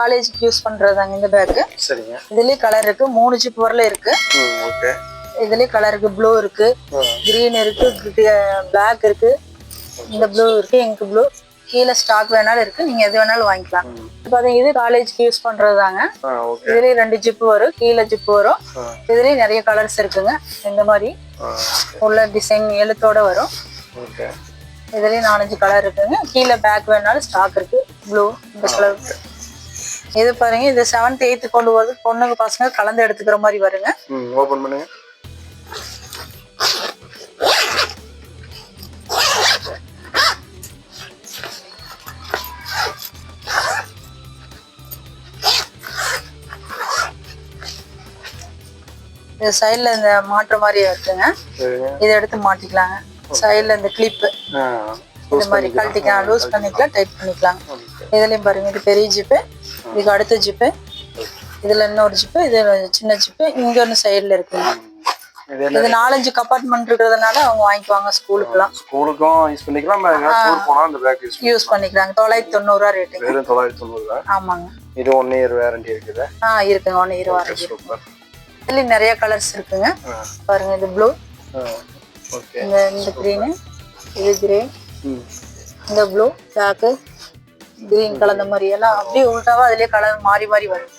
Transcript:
காலேஜுக்கு யூஸ் பண்றதாங்க இந்த பேக். சரிங்க. இதுலயே கலர் இருக்கு, 3 ஜிப் வரல இருக்கு. ஓகே. இதுலயே கலர் இருக்கு, ப்ளூ இருக்கு, கிரீன் இருக்கு, பிளாக் இருக்கு, இந்த ப்ளூ இருக்கு, இங்க் ப்ளூ. கீழே ஸ்டாக் வேணாலும் இருக்கு, நீங்க எது வேணாலும் வாங்கிக்கலாம். பாத்தீங்க இது காலேஜுக்கு யூஸ் பண்றதாங்க. இதுலயே 2 ஜிப் வரும், கீழே ஜிப் வரும். இதுலயே நிறைய கலர்ஸ் இருக்குங்க. இந்த மாதிரி உள்ள டிசைன் எழுத்தோட வரும். இதுலயே 4-5 கலர் இருக்குங்க. கீழே பேக் வேணாலும் ஸ்டாக் இருக்கு, ப்ளூ இந்த கலர். இது பாருங்க, இது 7th 8th கொண்டு வருது, பொண்ணுங்க பசங்க கலந்து எடுத்துக்கிற மாதிரி வருங்க. ஓபன் பண்ணுங்க. இது சைடுல இந்த மாற்ற மாதிரி இருக்குங்க. இதை எடுத்து மாட்டிக்கலாங்க. சைடுல இந்த கிளிப் இந்த மாதிரி கழட்டிக்கலாம், லூஸ் பண்ணிக்கலாம், டைட் பண்ணிக்கலாம். இதுலயும் பாருங்க, இது பெரிய ஜிப்பு, இதுக்கு அடுத்த ஜிப்பு, இதுல இன்னொரு ஜிப்பு, இது சின்ன ஜிப்பு, இங்க ஒன்று சைடுல இருக்குங்க. இது 4-5 கம்பார்ட்மெண்ட் இருக்கிறதுனால அவங்க வாங்கிக்குவாங்க. ஸ்கூலுக்குலாம் ஸ்கூலுக்கும் யூஸ் பண்ணிக்கலாம், டூர் போனா அந்த பேக் யூஸ் பண்ணிக்கிறாங்க. 990 ரேட். வெறும் 990. ஆமாங்க. இது 1 இயர் வாரண்டி இருக்குதா? இருக்குங்க, 1 இயர் வாரண்டி. சூப்பர். இதுல நிறைய கலர்ஸ் இருக்குங்க. பாருங்க, இது ப்ளூ, இந்த கிரீன், இது கிரே, இந்த ப்ளூ, பிளாக், கிரீன் கலந்த மாதிரி எல்லாம் அப்படியே உள்டாவா அதுலயே கலர் மாறி மாறி வரும்.